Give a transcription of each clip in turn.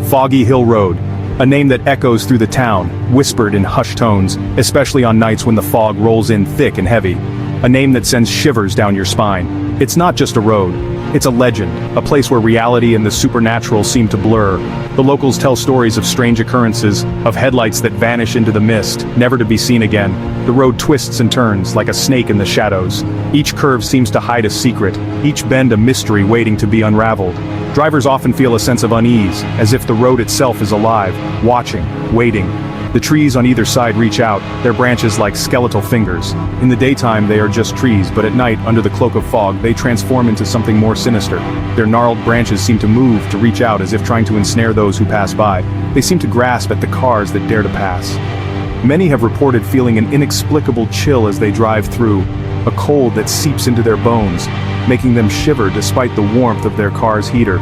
Foggy Hill Road, a name that echoes through the town, whispered in hushed tones, especially on nights when the fog rolls in thick and heavy. A name that sends shivers down your spine. It's not just a road. It's a legend, a place where reality and the supernatural seem to blur. The locals tell stories of strange occurrences, of headlights that vanish into the mist, never to be seen again. The road twists and turns like a snake in the shadows. Each curve seems to hide a secret, each bend a mystery waiting to be unraveled. Drivers often feel a sense of unease, as if the road itself is alive, watching, waiting. The trees on either side reach out, their branches like skeletal fingers. In the daytime they are just trees, but at night, under the cloak of fog, they transform into something more sinister. Their gnarled branches seem to move, to reach out as if trying to ensnare those who pass by. They seem to grasp at the cars that dare to pass. Many have reported feeling an inexplicable chill as they drive through, a cold that seeps into their bones, making them shiver despite the warmth of their car's heater.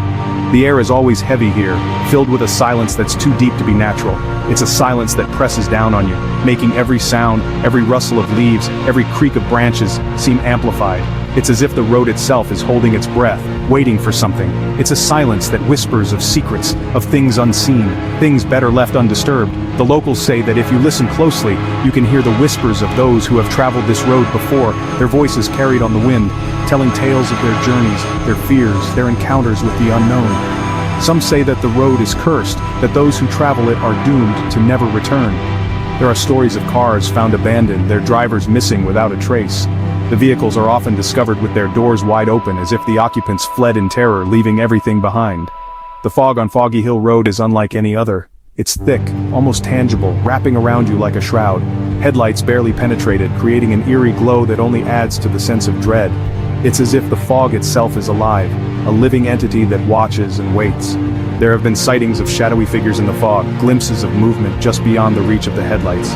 The air is always heavy here, filled with a silence that's too deep to be natural. It's a silence that presses down on you, making every sound, every rustle of leaves, every creak of branches seem amplified. It's as if the road itself is holding its breath, waiting for something. It's a silence that whispers of secrets, of things unseen, things better left undisturbed. The locals say that if you listen closely, you can hear the whispers of those who have traveled this road before, their voices carried on the wind, telling tales of their journeys, their fears, their encounters with the unknown. Some say that the road is cursed, that those who travel it are doomed to never return. There are stories of cars found abandoned, their drivers missing without a trace. The vehicles are often discovered with their doors wide open as if the occupants fled in terror, leaving everything behind. The fog on Foggy Hill Road is unlike any other. It's thick, almost tangible, wrapping around you like a shroud. Headlights barely penetrated, creating an eerie glow that only adds to the sense of dread. It's as if the fog itself is alive, a living entity that watches and waits. There have been sightings of shadowy figures in the fog, glimpses of movement just beyond the reach of the headlights.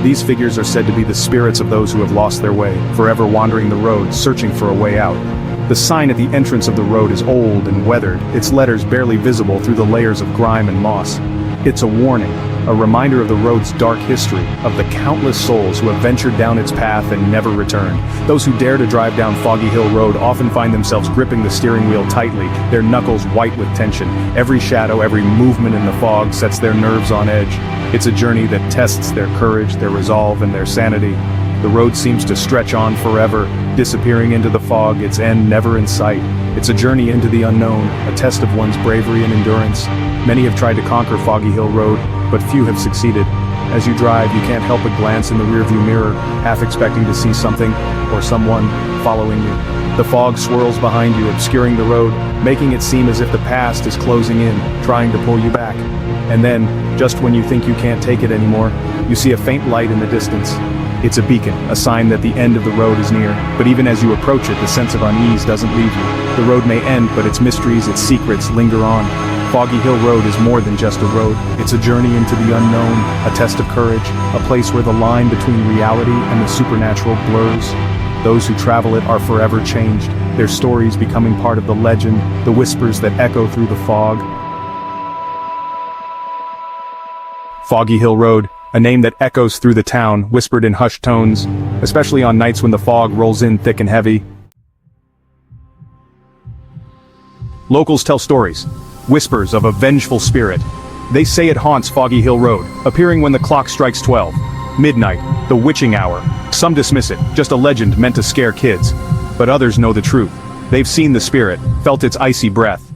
These figures are said to be the spirits of those who have lost their way, forever wandering the road, searching for a way out. The sign at the entrance of the road is old and weathered, its letters barely visible through the layers of grime and moss. It's a warning, a reminder of the road's dark history, of the countless souls who have ventured down its path and never returned. Those who dare to drive down Foggy Hill Road often find themselves gripping the steering wheel tightly, their knuckles white with tension. Every shadow, every movement in the fog sets their nerves on edge. It's a journey that tests their courage, their resolve, and their sanity. The road seems to stretch on forever, disappearing into the fog, its end never in sight. It's a journey into the unknown, a test of one's bravery and endurance. Many have tried to conquer Foggy Hill Road, but few have succeeded. As you drive, you can't help but glance in the rearview mirror, half expecting to see something, or someone, following you. The fog swirls behind you, obscuring the road, making it seem as if the past is closing in, trying to pull you back. And then, just when you think you can't take it anymore, you see a faint light in the distance. It's a beacon, a sign that the end of the road is near, but even as you approach it, the sense of unease doesn't leave you. The road may end, but its mysteries, its secrets linger on. Foggy Hill Road is more than just a road. It's a journey into the unknown, a test of courage, a place where the line between reality and the supernatural blurs. Those who travel it are forever changed, their stories becoming part of the legend, the whispers that echo through the fog. Foggy Hill Road, a name that echoes through the town, whispered in hushed tones, especially on nights when the fog rolls in thick and heavy. Locals tell stories, whispers of a vengeful spirit. They say it haunts Foggy Hill Road, appearing when the clock strikes 12. Midnight, the witching hour. Some dismiss it, just a legend meant to scare kids. But others know the truth. They've seen the spirit, felt its icy breath.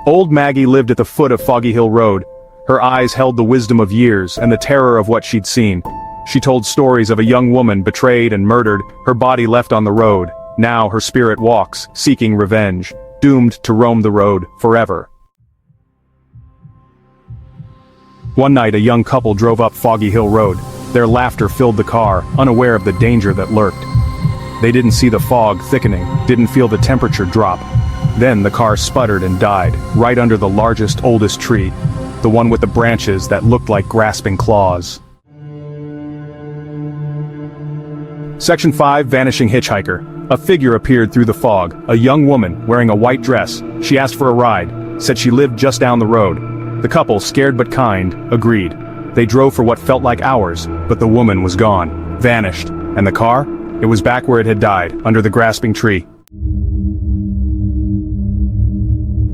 Old Maggie lived at the foot of Foggy Hill Road. Her eyes held the wisdom of years and the terror of what she'd seen. She told stories of a young woman betrayed and murdered, her body left on the road. Now her spirit walks, seeking revenge, doomed to roam the road forever. One night a young couple drove up Foggy Hill Road. Their laughter filled the car, unaware of the danger that lurked. They didn't see the fog thickening, didn't feel the temperature drop. Then the car sputtered and died, right under the largest, oldest tree, the one with the branches that looked like grasping claws. Section 5, Vanishing Hitchhiker. A figure appeared through the fog, a young woman, wearing a white dress. She asked for a ride, said she lived just down the road. The couple, scared but kind, agreed. They drove for what felt like hours, but the woman was gone, vanished. And the car? It was back where it had died, under the grasping tree.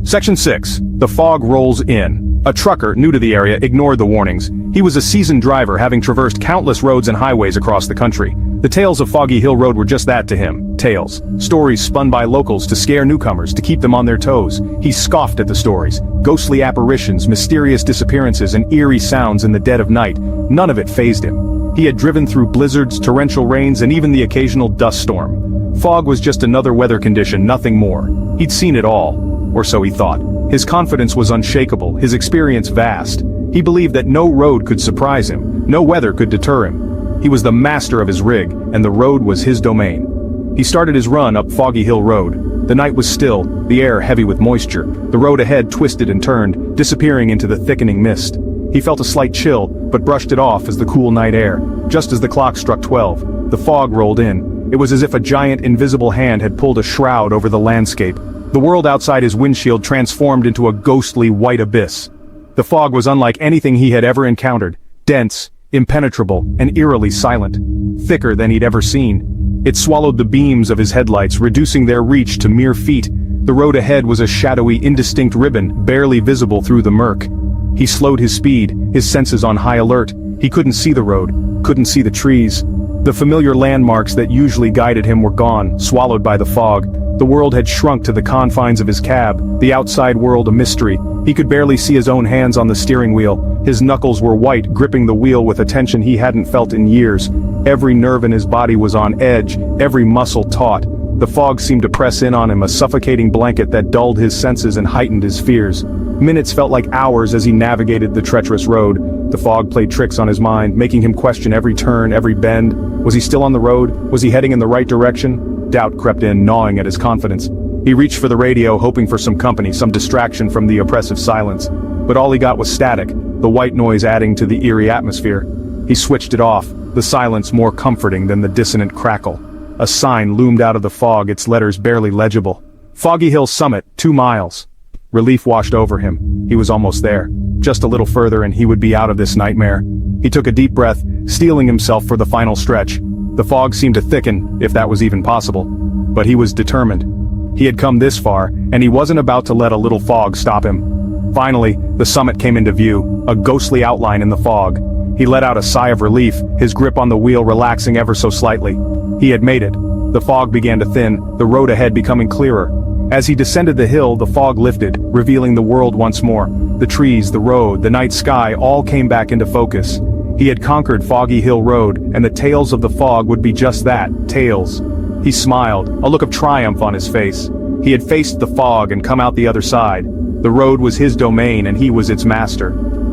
Section 6. The fog rolls in. A trucker, new to the area, ignored the warnings. He was a seasoned driver, having traversed countless roads and highways across the country. The tales of Foggy Hill Road were just that to him. Tales. Stories spun by locals to scare newcomers, to keep them on their toes. He scoffed at the stories. Ghostly apparitions, mysterious disappearances, and eerie sounds in the dead of night. None of it fazed him. He had driven through blizzards, torrential rains, and even the occasional dust storm. Fog was just another weather condition, nothing more. He'd seen it all. Or so he thought. His confidence was unshakable, his experience vast. He believed that no road could surprise him, no weather could deter him. He was the master of his rig, and the road was his domain. He started his run up Foggy Hill Road. The night was still, the air heavy with moisture. The road ahead twisted and turned, disappearing into the thickening mist. He felt a slight chill, but brushed it off as the cool night air. Just as the clock struck 12, the fog rolled in. It was as if a giant invisible hand had pulled a shroud over the landscape. The world outside his windshield transformed into a ghostly white abyss. The fog was unlike anything he had ever encountered, dense, impenetrable, and eerily silent, thicker than he'd ever seen. It swallowed the beams of his headlights, reducing their reach to mere feet. The road ahead was a shadowy, indistinct ribbon, barely visible through the murk. He slowed his speed, his senses on high alert. He couldn't see the road, couldn't see the trees. The familiar landmarks that usually guided him were gone, swallowed by the fog. The world had shrunk to the confines of his cab, the outside world a mystery. He could barely see his own hands on the steering wheel. His knuckles were white, gripping the wheel with a tension he hadn't felt in years. Every nerve in his body was on edge, every muscle taut. The fog seemed to press in on him, a suffocating blanket that dulled his senses and heightened his fears. Minutes felt like hours as he navigated the treacherous road. The fog played tricks on his mind, making him question every turn, every bend. Was he still on the road? Was he heading in the right direction? Doubt crept in, gnawing at his confidence. He reached for the radio, hoping for some company, some distraction from the oppressive silence. But all he got was static, the white noise adding to the eerie atmosphere. He switched it off, the silence more comforting than the dissonant crackle. A sign loomed out of the fog, its letters barely legible. Foggy Hill Summit, 2 miles. Relief washed over him. He was almost there. Just a little further and he would be out of this nightmare. He took a deep breath, steeling himself for the final stretch. The fog seemed to thicken, if that was even possible. But he was determined. He had come this far, and he wasn't about to let a little fog stop him. Finally, the summit came into view, a ghostly outline in the fog. He let out a sigh of relief, his grip on the wheel relaxing ever so slightly. He had made it. The fog began to thin, the road ahead becoming clearer. As he descended the hill, the fog lifted, revealing the world once more. The trees, the road, the night sky all came back into focus. He had conquered Foggy Hill Road, and the tales of the fog would be just that, tales. He smiled, a look of triumph on his face. He had faced the fog and come out the other side. The road was his domain and he was its master.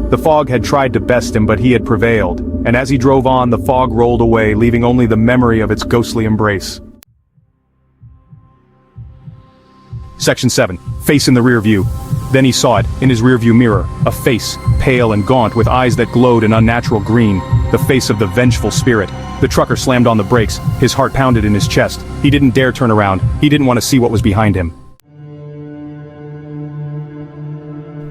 The fog had tried to best him, but he had prevailed, and as he drove on, the fog rolled away, leaving only the memory of its ghostly embrace. Section 7. Face in the rear view. Then he saw it, in his rearview mirror, a face, pale and gaunt with eyes that glowed an unnatural green, the face of the vengeful spirit. The trucker slammed on the brakes, his heart pounded in his chest. He didn't dare turn around, he didn't want to see what was behind him.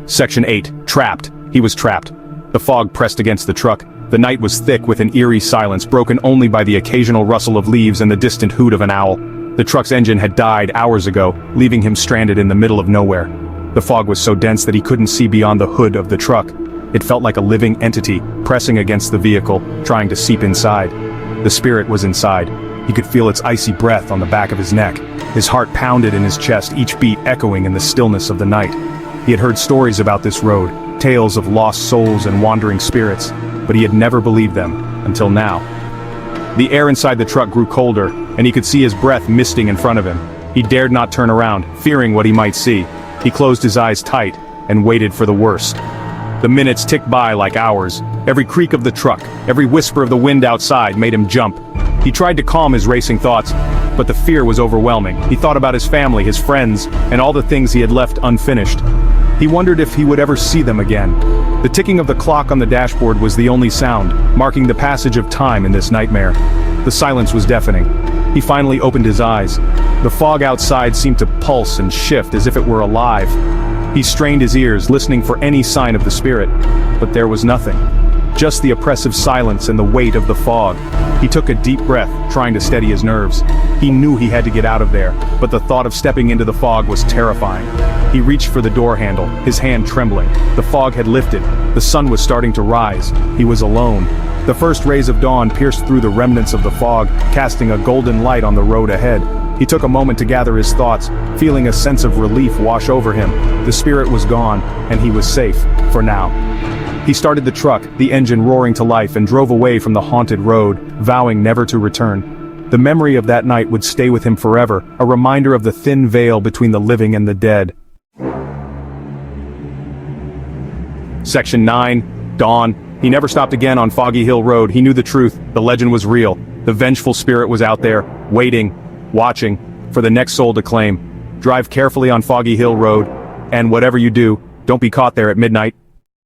Section 8. Trapped. He was trapped. The fog pressed against the truck. The night was thick with an eerie silence broken only by the occasional rustle of leaves and the distant hoot of an owl. The truck's engine had died hours ago, leaving him stranded in the middle of nowhere. The fog was so dense that he couldn't see beyond the hood of the truck. It felt like a living entity, pressing against the vehicle, trying to seep inside. The spirit was inside. He could feel its icy breath on the back of his neck. His heart pounded in his chest, each beat echoing in the stillness of the night. He had heard stories about this road, tales of lost souls and wandering spirits, but he had never believed them, until now. The air inside the truck grew colder, and he could see his breath misting in front of him. He dared not turn around, fearing what he might see. He closed his eyes tight, and waited for the worst. The minutes ticked by like hours. Every creak of the truck, every whisper of the wind outside made him jump. He tried to calm his racing thoughts, but the fear was overwhelming. He thought about his family, his friends, and all the things he had left unfinished. He wondered if he would ever see them again. The ticking of the clock on the dashboard was the only sound, marking the passage of time in this nightmare. The silence was deafening. He finally opened his eyes. The fog outside seemed to pulse and shift as if it were alive. He strained his ears, listening for any sign of the spirit, but there was nothing. Just the oppressive silence and the weight of the fog. He took a deep breath, trying to steady his nerves. He knew he had to get out of there, but the thought of stepping into the fog was terrifying. He reached for the door handle, his hand trembling. The fog had lifted. The sun was starting to rise. He was alone. The first rays of dawn pierced through the remnants of the fog, casting a golden light on the road ahead. He took a moment to gather his thoughts, feeling a sense of relief wash over him. The spirit was gone, and he was safe, for now. He started the truck, the engine roaring to life, and drove away from the haunted road, vowing never to return. The memory of that night would stay with him forever, a reminder of the thin veil between the living and the dead. Section 9. Dawn. He never stopped again on Foggy Hill Road. He knew the truth. The legend was real. The vengeful spirit was out there, waiting, watching, for the next soul to claim. Drive carefully on Foggy Hill Road, and whatever you do, don't be caught there at midnight.